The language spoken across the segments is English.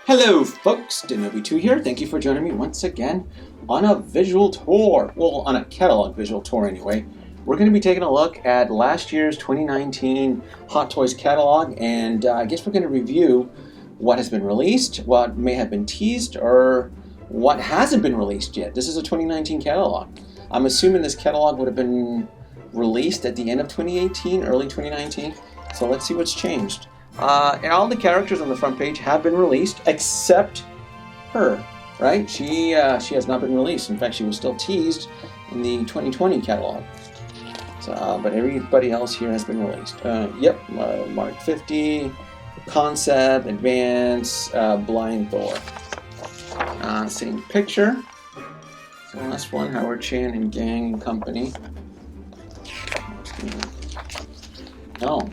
Hello folks, Denobi2 here. Thank you for joining me once again on a visual tour. Well, on a catalog visual tour anyway. We're going to be taking a look at last year's 2019 Hot Toys catalog, and I guess we're going to review what has been released, what may have been teased, or what hasn't been released yet. This is a 2019 catalog. I'm assuming this catalog would have been released at the end of 2018, early 2019. So let's see what's changed. And all the characters on the front page have been released, except her, right? She has not been released. In fact, she was still teased in the 2020 catalog. So, but everybody else here has been released. Mark 50, Concept, Advance, Blind Thor. Same picture. So last one, Howard Chan and Gang and Company. Oh.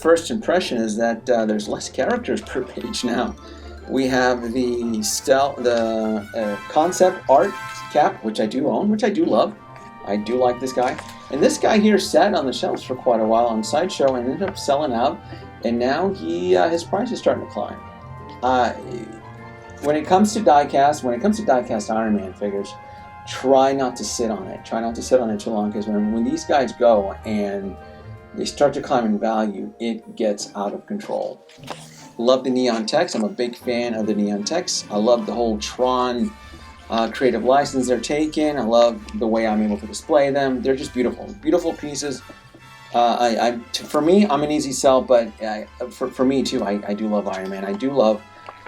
First impression is that there's less characters per page now. We have the concept art cap, which I do own, which I do love. I do like this guy. And this guy here sat on the shelves for quite a while on Sideshow and ended up selling out. And now his price is starting to climb. When it comes to diecast Iron Man figures, try not to sit on it. Try not to sit on it too long, because when these guys go and they start to climb in value, it gets out of control. Love the neon text. I'm a big fan of the neon text. I love the whole Tron creative license they're taking. I love the way I'm able to display them. They're just beautiful. Beautiful pieces. For me, I'm an easy sell, but for me too, I do love Iron Man. I do love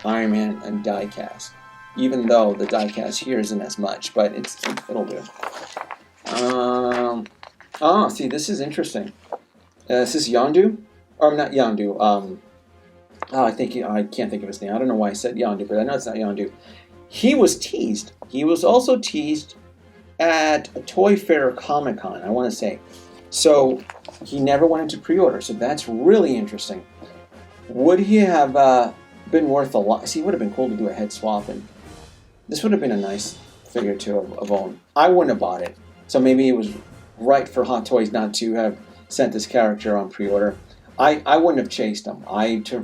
Iron Man and diecast. Even though the diecast here isn't as much, but it'll do. See, this is interesting. Is this Yondu? Or not Yondu. I can't think of his name. I don't know why I said Yondu, but I know it's not Yondu. He was teased. He was also teased at a Toy Fair Comic Con, I want to say. So he never went into pre-order. So that's really interesting. Would he have been worth a lot? See, it would have been cool to do a head swap, and this would have been a nice figure to have owned. I wouldn't have bought it. So maybe it was right for Hot Toys not to have sent this character on pre-order. I wouldn't have chased him.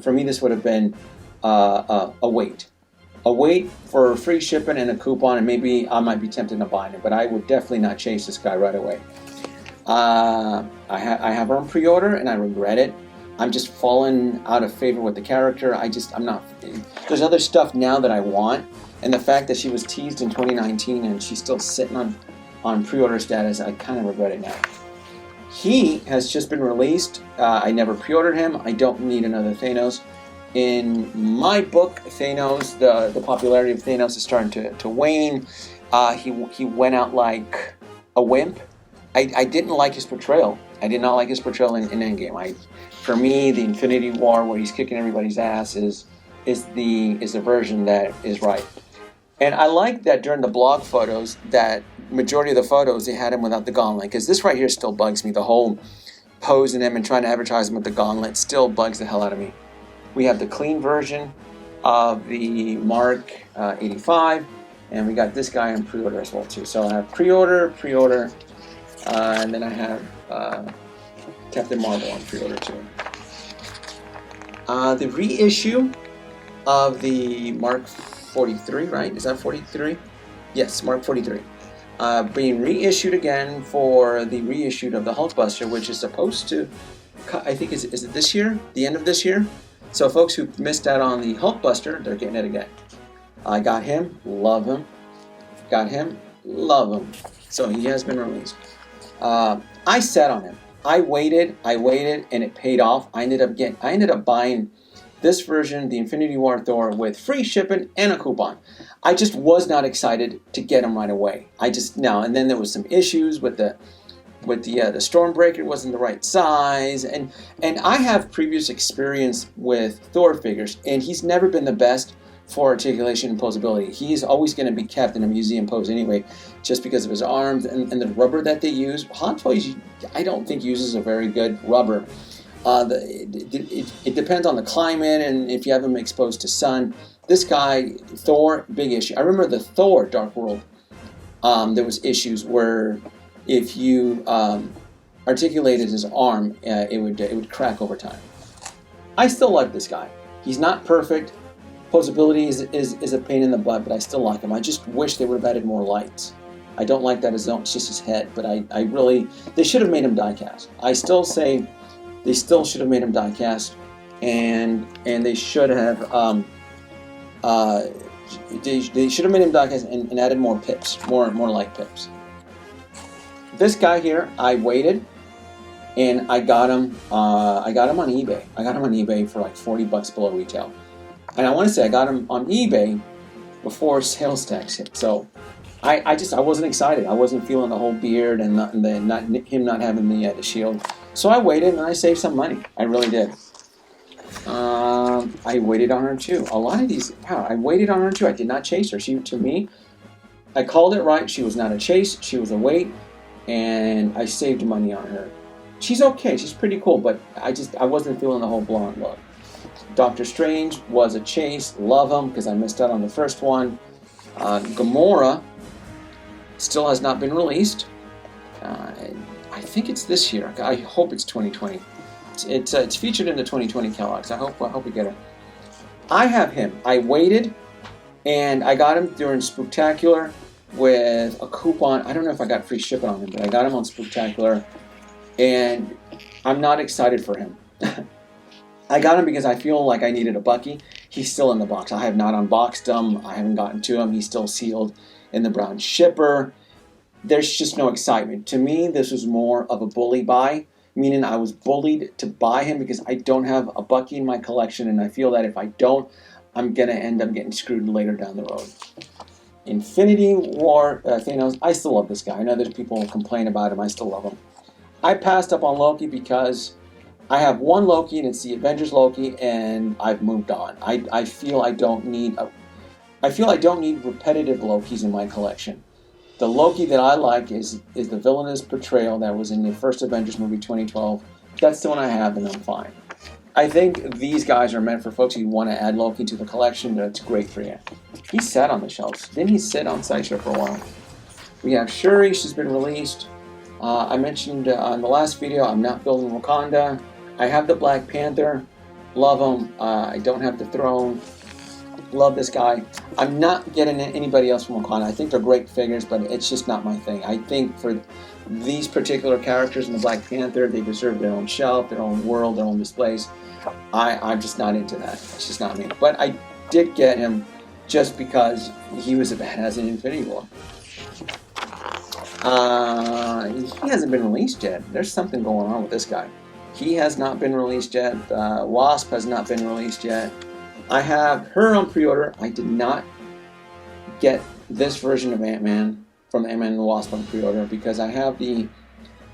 For me, this would have been a wait. A wait for free shipping and a coupon, and maybe I might be tempted to buy it, but I would definitely not chase this guy right away. I have her on pre-order, and I regret it. I'm just falling out of favor with the character. I'm not. There's other stuff now that I want, and the fact that she was teased in 2019 and she's still sitting on pre-order status, I kind of regret it now. He has just been released. I never pre-ordered him. I don't need another Thanos. In my book, Thanos, the popularity of Thanos is starting to wane. He went out like a wimp. I didn't like his portrayal. I did not like his portrayal in Endgame. For me, the Infinity War where he's kicking everybody's ass is the version that is right. And I like that during the blog photos, that majority of the photos, they had him without the gauntlet. Because this right here still bugs me. The whole posing him and trying to advertise him with the gauntlet still bugs the hell out of me. We have the clean version of the Mark 85. And we got this guy on pre-order as well, too. So I have pre-order, and then I have Captain Marvel on pre-order, too. The reissue of the Mark 43, right? Is that 43? Yes, Mark 43. Being reissued again for the reissued of the Hulkbuster, which is supposed to, I think, is it this year? The end of this year? So folks who missed out on the Hulkbuster, they're getting it again. I got him, love him. Got him, love him. So he has been released. I sat on him. I waited, and it paid off. I ended up buying this version, the Infinity War Thor, with free shipping and a coupon. I just was not excited to get him right away. And then there was some issues with the Stormbreaker wasn't the right size, and I have previous experience with Thor figures, and he's never been the best for articulation and posability. He's always going to be kept in a museum pose anyway, just because of his arms and the rubber that they use. Hot Toys, I don't think, uses a very good rubber. It depends on the climate and if you have him exposed to sun. This guy, Thor, big issue. I remember the Thor Dark World. There was issues where if you articulated his arm, it would crack over time. I still like this guy. He's not perfect. Posability is a pain in the butt, but I still like him. I just wish they would have added more lights. I don't like that it's just his head, but I really, they should have made him diecast. I still say they still should have made him diecast, and they should have they should have made him diecast and added more pips, more light pips. This guy here, I waited, and I got him on eBay. I got him on eBay for like $40 below retail, and I want to say I got him on eBay before sales tax hit. So I wasn't excited. I wasn't feeling the whole beard and him not having the shield. So I waited and I saved some money. I really did. I waited on her too. A lot of these, wow, I waited on her too. I did not chase her. To me, I called it right. She was not a chase. She was a wait, and I saved money on her. She's okay. She's pretty cool, but I wasn't feeling the whole blonde look. Doctor Strange was a chase. Love him because I missed out on the first one. Gamora still has not been released. I think it's this year. I hope it's 2020. It's featured in the 2020 catalogs. I hope we get it. I have him. I waited, and I got him during Spooktacular with a coupon. I don't know if I got free shipping on him, but I got him on Spooktacular, and I'm not excited for him. I got him because I feel like I needed a Bucky. He's still in the box. I have not unboxed him. I haven't gotten to him. He's still sealed in the brown shipper. There's just no excitement. To me, this was more of a bully buy, meaning I was bullied to buy him because I don't have a Bucky in my collection, and I feel that if I don't, I'm going to end up getting screwed later down the road. Infinity War, Thanos, I still love this guy. I know that people complain about him. I still love him. I passed up on Loki because I have one Loki, and it's the Avengers Loki, and I've moved on. I feel I don't need repetitive Lokis in my collection. The Loki that I like is the villainous portrayal that was in the first Avengers movie 2012. That's the one I have, and I'm fine. I think these guys are meant for folks who want to add Loki to the collection. That's great for you. He sat on the shelves. Didn't he sit on Sideshow for a while? We have Shuri. She's been released. I mentioned on the last video, I'm not building Wakanda. I have the Black Panther. Love him. I don't have the throne. Love this guy. I'm not getting anybody else from Wakanda. I think they're great figures, but it's just not my thing. I think for these particular characters in the Black Panther, they deserve their own shelf, their own world, their own displays. I'm just not into that. It's just not me. But I did get him just because he was a badass in Infinity War. He hasn't been released yet. There's something going on with this guy. He has not been released yet. Wasp has not been released yet. I have her on pre-order. I did not get this version of Ant-Man from Ant-Man and the Wasp on pre-order because I have the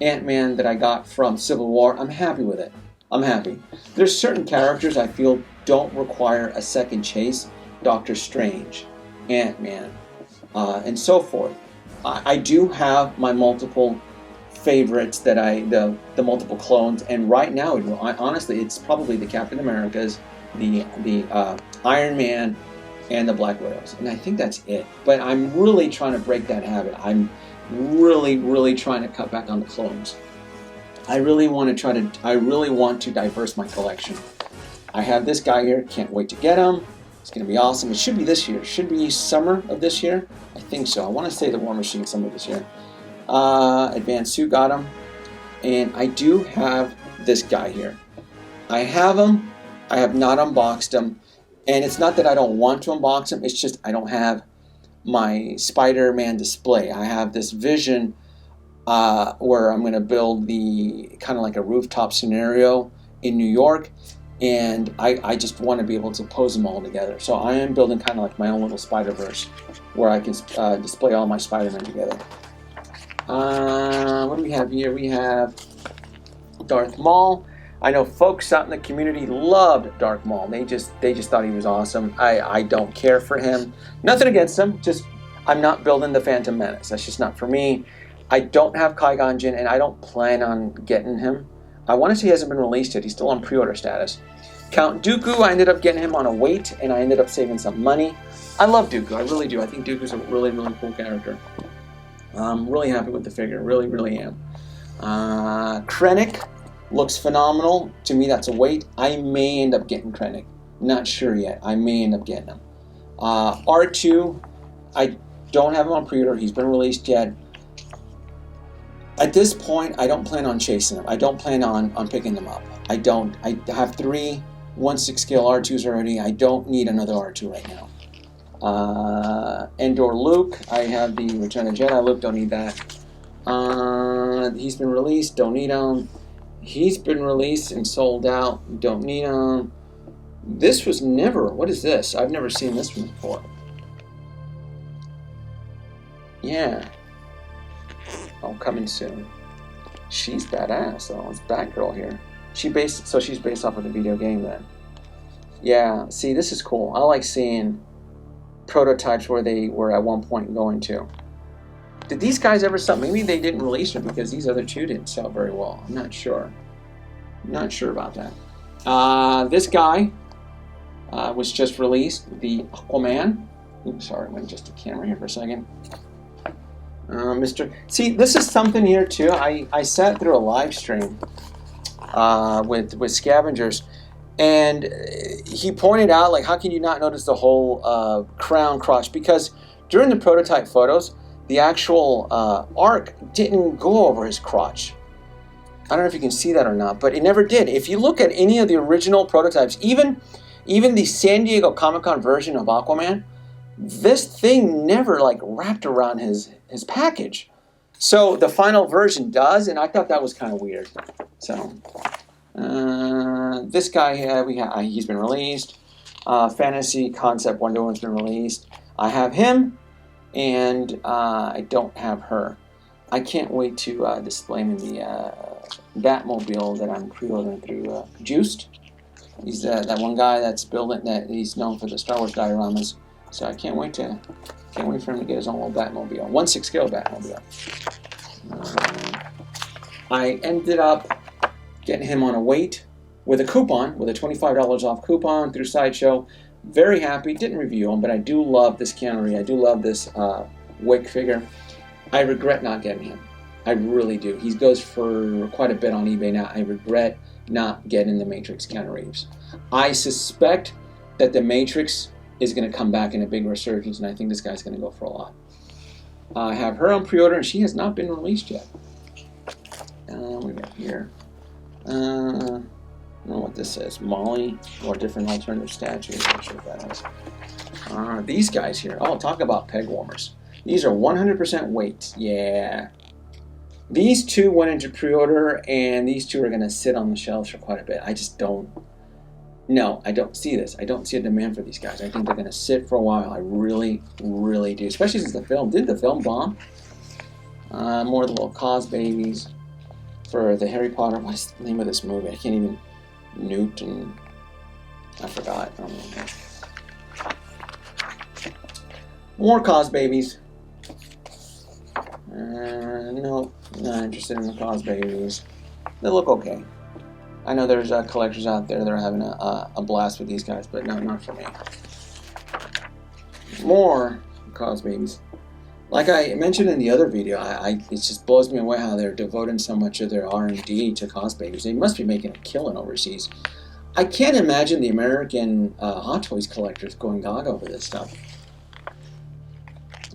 Ant-Man that I got from Civil War. I'm happy with it. I'm happy. There's certain characters I feel don't require a second chase. Doctor Strange, Ant-Man, and so forth. I do have my multiple favorites that the multiple clones, and right now, honestly, it's probably the Captain Americas, the Iron Man, and the Black Widows, and I think that's it. But I'm really trying to break that habit. I'm really trying to cut back on the clones. I really want to diverse my collection. I have this guy here. Can't wait to get him. It's going to be awesome. It should be this year. It should be summer of this year. I think so. I want to say the War Machine summer this year. Advanced Suit got him. And I do have this guy here. I have him. I have not unboxed him. And it's not that I don't want to unbox him. It's just I don't have my Spider-Man display. I have this vision where I'm going to build the kind of like a rooftop scenario in New York. And I just want to be able to pose them all together. So I am building kind of like my own little Spider-Verse where I can display all my Spider-Men together. What do we have here? We have Darth Maul. I know folks out in the community loved Darth Maul. They just thought he was awesome. I don't care for him. Nothing against him. Just I'm not building the Phantom Menace. That's just not for me. I don't have Qui-Gon Jinn, and I don't plan on getting him. I want to say he hasn't been released yet. He's still on pre-order status. Count Dooku, I ended up getting him on a wait, and I ended up saving some money. I love Dooku. I really do. I think Dooku's a really cool character. I'm really happy with the figure. Really am. Krennic looks phenomenal. To me, that's a wait. I may end up getting Krennic. Not sure yet. I may end up getting him. R2, I don't have him on pre-order. He's been released yet. At this point, I don't plan on chasing them. I don't plan on picking them up. I don't. I have 3 1/6 scale R2s already. I don't need another R2 right now. Endor Luke. I have the Return of the Jedi Luke. Don't need that. He's been released. Don't need him. He's been released and sold out. Don't need him. This was never... What is this? I've never seen this one before. Yeah. Oh, coming soon. She's badass, though. It's Batgirl here. She's based off of the video game, then. Yeah, see, this is cool. I like seeing prototypes where they were at one point going to. Did these guys ever sell? Maybe they didn't release them because these other 2 didn't sell very well. I'm not sure. I'm not sure about that. This guy was just released, the Aquaman. Oops, sorry, I went just a camera here for a second. See, this is something here too. I sat through a live stream with Scavengers, and he pointed out, like, how can you not notice the whole crown crotch? Because during the prototype photos, the actual arc didn't go over his crotch. I don't know if you can see that or not, but it never did. If you look at any of the original prototypes, even the San Diego Comic-Con version of Aquaman, this thing never like wrapped around his package. So the final version does, and I thought that was kind of weird. So this guy here, he's been released. Fantasy Concept Wonder Woman's been released. I have him, and I don't have her. I can't wait to display him in the Batmobile that I'm pre-ordering through Juiced. He's that one guy that's building that. He's known for the Star Wars dioramas. So I can't wait for him to get his own little Batmobile, 1/6 scale Batmobile. I ended up getting him on a wait with a coupon, with a $25 off coupon through Sideshow. Very happy. Didn't review him, but I do love this Keanu Reeves. I do love this Wick figure. I regret not getting him. I really do. He goes for quite a bit on eBay now. I regret not getting the Matrix Keanu Reeves. I suspect that the Matrix is going to come back in a big resurgence, and I think this guy's going to go for a lot. I have her on pre-order, and she has not been released yet. We got here. I don't know what this says. Molly, or different alternative statues. I'm not sure what that is. These guys here. Oh, talk about peg warmers. These are 100% weight. Yeah. These 2 went into pre-order, and these 2 are going to sit on the shelves for quite a bit. I just don't. No, I don't see this. I don't see a demand for these guys. I think they're going to sit for a while. I really, really do. Especially since the film. Did the film bomb? More of the little Cosbabies for the Harry Potter. What's the name of this movie? I can't even. Newton. I forgot. I don't know. More Cosbabies. No, not interested in the Cosbabies. They look okay. I know there's collectors out there that are having a blast with these guys, but no, not for me. More Cosbabies. Like I mentioned in the other video, it just blows me away how they're devoting so much of their R&D to Cosbabies. They must be making a killing overseas. I can't imagine the American Hot Toys collectors going gaga over this stuff.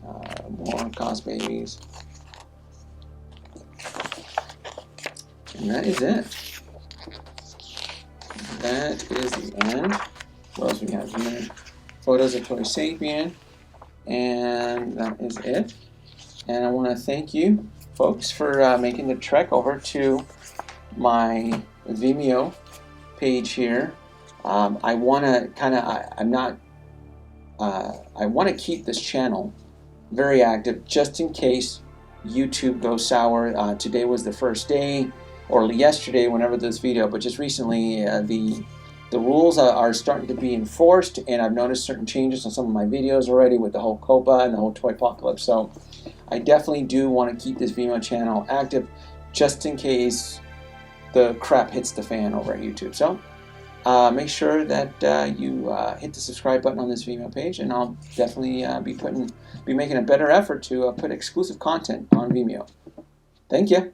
More Cosbabies. And that is it. That is the end. What else we have here? Photos of Toy Sapien. And that is it. And I want to thank you, folks, for making the trek over to my Vimeo page here. I want to I want to keep this channel very active, just in case YouTube goes sour. Today was the first day, or yesterday, whenever this video, but just recently, the rules are starting to be enforced, and I've noticed certain changes on some of my videos already with the whole Copa and the whole Toy Apocalypse. So I definitely do want to keep this Vimeo channel active, just in case the crap hits the fan over at YouTube. So make sure that you hit the subscribe button on this Vimeo page, and I'll definitely be making a better effort to put exclusive content on Vimeo. Thank you.